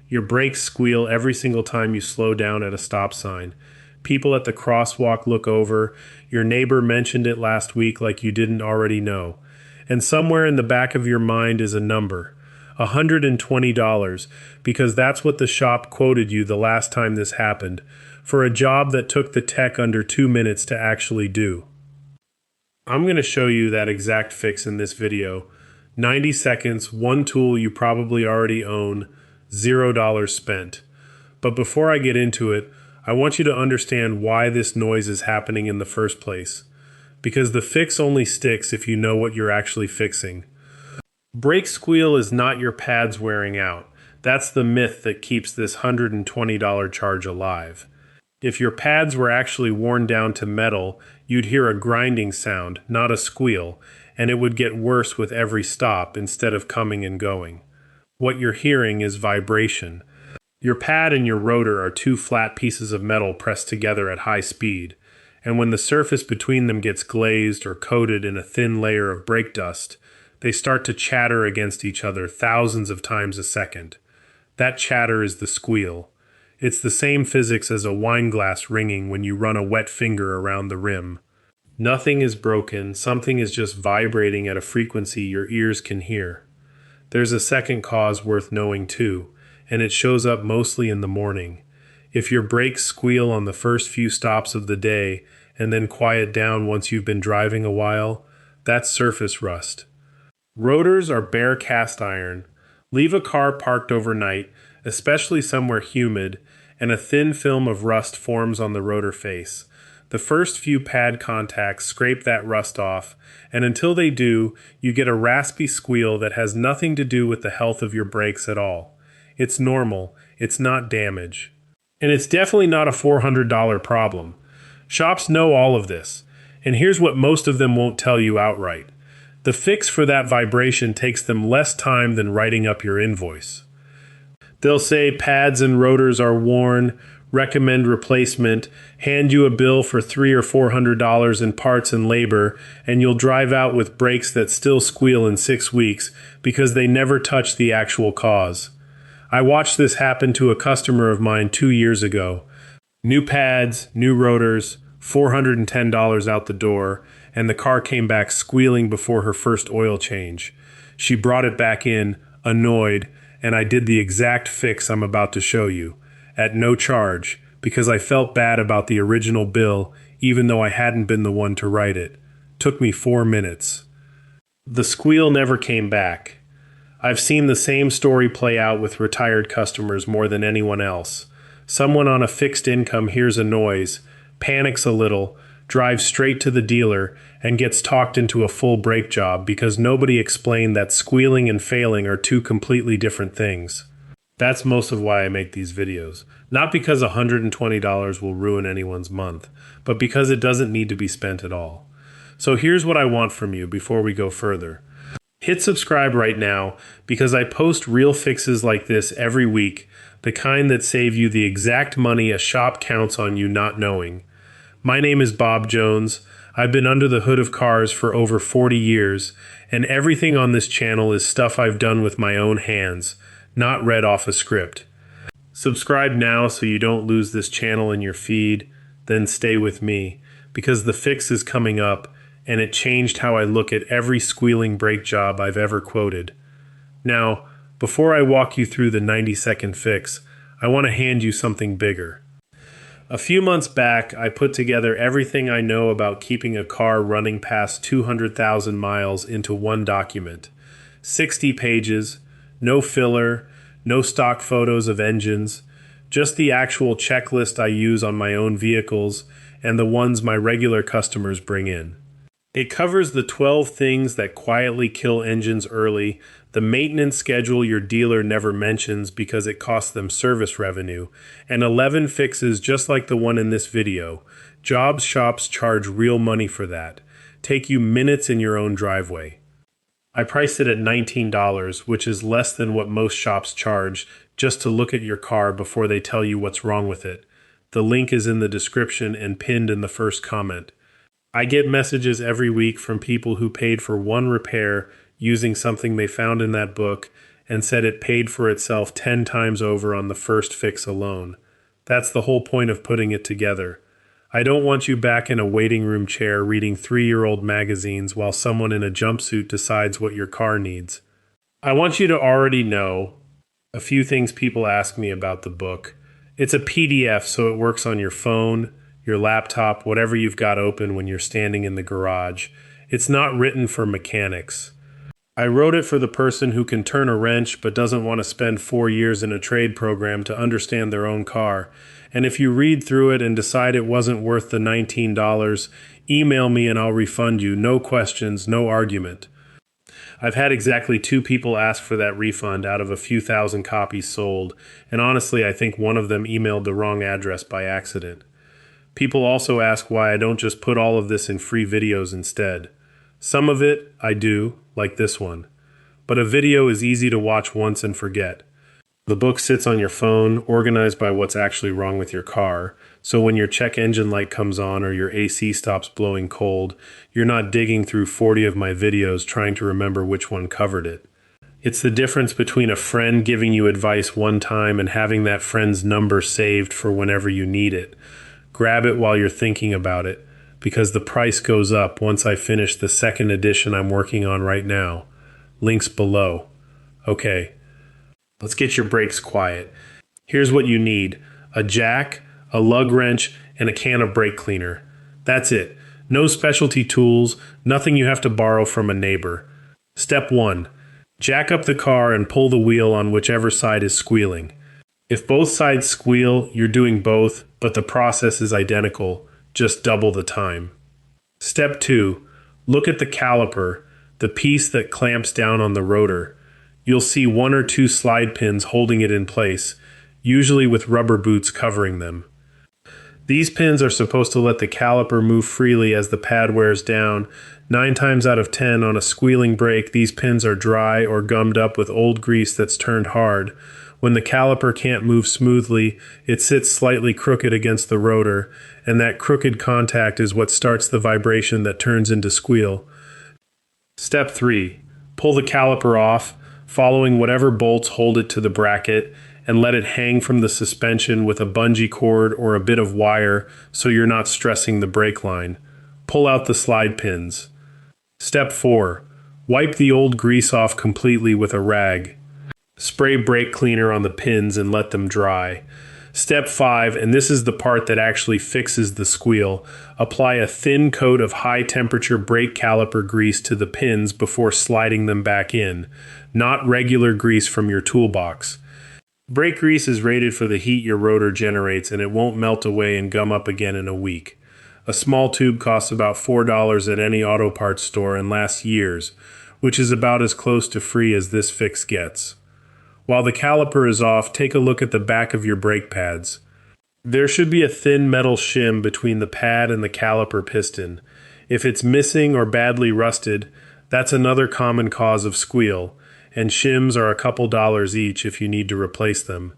Your brakes squeal every single time you slow down at a stop sign. People at the crosswalk look over. Your neighbor mentioned it last week like you didn't already know. And somewhere in the back of your mind is a number. $120, because that's what the shop quoted you the last time this happened, for a job that took the tech under 2 minutes to actually do. I'm going to show you that exact fix in this video. 90 seconds, one tool you probably already own, $0 spent. But before I get into it, I want you to understand why this noise is happening in the first place. Because the fix only sticks if you know what you're actually fixing. Brake squeal is not your pads wearing out. That's the myth that keeps this $120 charge alive. If your pads were actually worn down to metal, you'd hear a grinding sound, not a squeal, and it would get worse with every stop instead of coming and going. What you're hearing is vibration. Your pad and your rotor are two flat pieces of metal pressed together at high speed, and when the surface between them gets glazed or coated in a thin layer of brake dust, they start to chatter against each other thousands of times a second. That chatter is the squeal. It's the same physics as a wine glass ringing when you run a wet finger around the rim. Nothing is broken, something is just vibrating at a frequency your ears can hear. There's a second cause worth knowing too, and it shows up mostly in the morning. If your brakes squeal on the first few stops of the day and then quiet down once you've been driving a while, that's surface rust. Rotors are bare cast iron. Leave a car parked overnight, especially somewhere humid, and a thin film of rust forms on the rotor face. The first few pad contacts scrape that rust off, and until they do, you get a raspy squeal that has nothing to do with the health of your brakes at all. It's normal, it's not damage. And it's definitely not a $400 problem. Shops know all of this, and here's what most of them won't tell you outright. The fix for that vibration takes them less time than writing up your invoice. They'll say pads and rotors are worn, recommend replacement, hand you a bill for $300 or $400 in parts and labor, and you'll drive out with brakes that still squeal in 6 weeks because they never touch the actual cause. I watched this happen to a customer of mine 2 years ago. New pads, new rotors, $410 out the door, and the car came back squealing before her first oil change. She brought it back in, annoyed, and I did the exact fix I'm about to show you, at no charge, because I felt bad about the original bill, even though I hadn't been the one to write it. Took me 4 minutes. The squeal never came back. I've seen the same story play out with retired customers more than anyone else. Someone on a fixed income hears a noise, panics a little, drives straight to the dealer, and gets talked into a full brake job because nobody explained that squealing and failing are two completely different things. That's most of why I make these videos. Not because $120 will ruin anyone's month, but because it doesn't need to be spent at all. So here's what I want from you before we go further. Hit subscribe right now because I post real fixes like this every week, the kind that save you the exact money a shop counts on you not knowing. My name is Bob Jones. I've been under the hood of cars for over 40 years, and everything on this channel is stuff I've done with my own hands, not read off a script. Subscribe now so you don't lose this channel in your feed, then stay with me, because the fix is coming up, and it changed how I look at every squealing brake job I've ever quoted. Now, before I walk you through the 90-second fix, I want to hand you something bigger. A few months back, I put together everything I know about keeping a car running past 200,000 miles into one document. 60 pages, no filler, no stock photos of engines, just the actual checklist I use on my own vehicles and the ones my regular customers bring in. It covers the 12 things that quietly kill engines early, the maintenance schedule your dealer never mentions because it costs them service revenue, and 11 fixes just like the one in this video. Jobs shops charge real money for that. Take you minutes in your own driveway. I priced it at $19, which is less than what most shops charge just to look at your car before they tell you what's wrong with it. The link is in the description and pinned in the first comment. I get messages every week from people who paid for one repair using something they found in that book, and said it paid for itself 10 times over on the first fix alone. That's the whole point of putting it together. I don't want you back in a waiting room chair reading 3-year-old magazines while someone in a jumpsuit decides what your car needs. I want you to already know a few things people ask me about the book. It's a PDF, so it works on your phone, your laptop, whatever you've got open when you're standing in the garage. It's not written for mechanics. I wrote it for the person who can turn a wrench but doesn't want to spend 4 years in a trade program to understand their own car. And if you read through it and decide it wasn't worth the $19, email me and I'll refund you. No questions, no argument. I've had exactly 2 people ask for that refund out of a few thousand copies sold, and honestly, I think one of them emailed the wrong address by accident. People also ask why I don't just put all of this in free videos instead. Some of it I do, like this one. But a video is easy to watch once and forget. The book sits on your phone, organized by what's actually wrong with your car, so when your check engine light comes on or your AC stops blowing cold, you're not digging through 40 of my videos trying to remember which one covered it. It's the difference between a friend giving you advice one time and having that friend's number saved for whenever you need it. Grab it while you're thinking about it, because the price goes up once I finish the second edition I'm working on right now. Links below. Okay, let's get your brakes quiet. Here's what you need: a jack, a lug wrench, and a can of brake cleaner. That's it. No specialty tools, nothing you have to borrow from a neighbor. Step 1. Jack up the car and pull the wheel on whichever side is squealing. If both sides squeal, you're doing both, but the process is identical. Just double the time. Step 2. Look at the caliper, the piece that clamps down on the rotor. You'll see 1 or 2 slide pins holding it in place, usually with rubber boots covering them. These pins are supposed to let the caliper move freely as the pad wears down. 9 times out of 10 on a squealing brake, these pins are dry or gummed up with old grease that's turned hard. When the caliper can't move smoothly, it sits slightly crooked against the rotor, and that crooked contact is what starts the vibration that turns into squeal. Step 3. Pull the caliper off, following whatever bolts hold it to the bracket, and let it hang from the suspension with a bungee cord or a bit of wire so you're not stressing the brake line. Pull out the slide pins. Step 4. Wipe the old grease off completely with a rag. Spray brake cleaner on the pins and let them dry. Step 5, and this is the part that actually fixes the squeal, apply a thin coat of high-temperature brake caliper grease to the pins before sliding them back in, not regular grease from your toolbox. Brake grease is rated for the heat your rotor generates, and it won't melt away and gum up again in a week. A small tube costs about $4 at any auto parts store and lasts years, which is about as close to free as this fix gets. While the caliper is off, take a look at the back of your brake pads. There should be a thin metal shim between the pad and the caliper piston. If it's missing or badly rusted, that's another common cause of squeal, and shims are a couple dollars each if you need to replace them.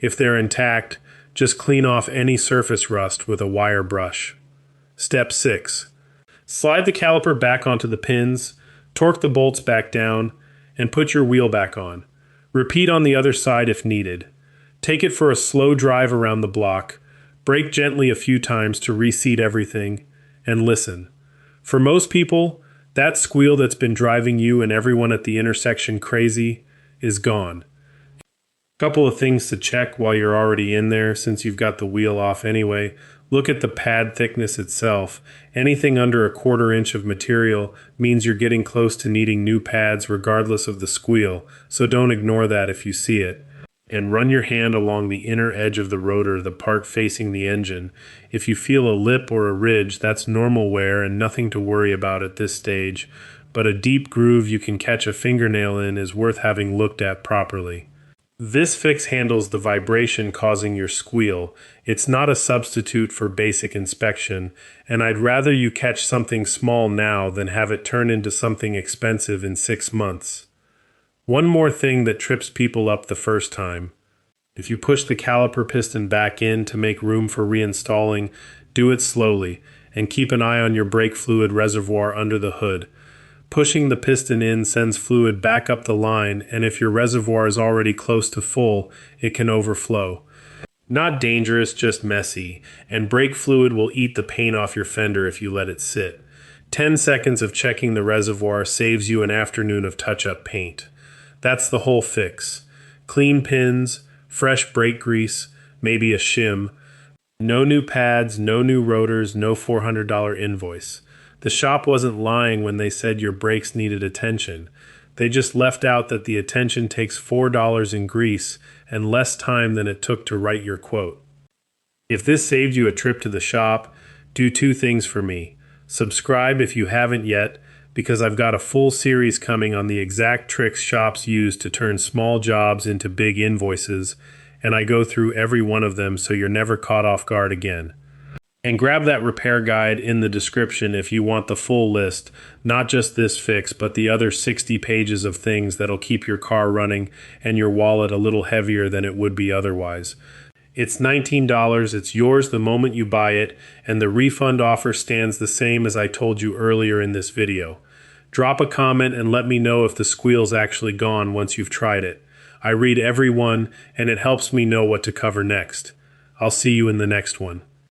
If they're intact, just clean off any surface rust with a wire brush. Step 6. Slide the caliper back onto the pins, torque the bolts back down, and put your wheel back on. Repeat on the other side if needed. Take it for a slow drive around the block, brake gently a few times to reseat everything, and listen. For most people, that squeal that's been driving you and everyone at the intersection crazy is gone. A couple of things to check while you're already in there, since you've got the wheel off anyway. Look at the pad thickness itself. Anything under a 1/4 inch of material means you're getting close to needing new pads regardless of the squeal, so don't ignore that if you see it. And run your hand along the inner edge of the rotor, the part facing the engine. If you feel a lip or a ridge, that's normal wear and nothing to worry about at this stage, but a deep groove you can catch a fingernail in is worth having looked at properly. This fix handles the vibration causing your squeal. It's not a substitute for basic inspection, and I'd rather you catch something small now than have it turn into something expensive in 6 months. One more thing that trips people up the first time. If you push the caliper piston back in to make room for reinstalling, do it slowly, and keep an eye on your brake fluid reservoir under the hood. Pushing the piston in sends fluid back up the line, and if your reservoir is already close to full, it can overflow. Not dangerous, just messy, and brake fluid will eat the paint off your fender if you let it sit. 10 seconds of checking the reservoir saves you an afternoon of touch-up paint. That's the whole fix. Clean pins, fresh brake grease, maybe a shim. No new pads, no new rotors, no $400 invoice. The shop wasn't lying when they said your brakes needed attention. They just left out that the attention takes $4 in grease and less time than it took to write your quote. If this saved you a trip to the shop, do 2 things for me. Subscribe if you haven't yet, because I've got a full series coming on the exact tricks shops use to turn small jobs into big invoices, and I go through every one of them so you're never caught off guard again. And grab that repair guide in the description if you want the full list, not just this fix, but the other 60 pages of things that'll keep your car running and your wallet a little heavier than it would be otherwise. It's $19, it's yours the moment you buy it, and the refund offer stands the same as I told you earlier in this video. Drop a comment and let me know if the squeal's actually gone once you've tried it. I read every one, and it helps me know what to cover next. I'll see you in the next one.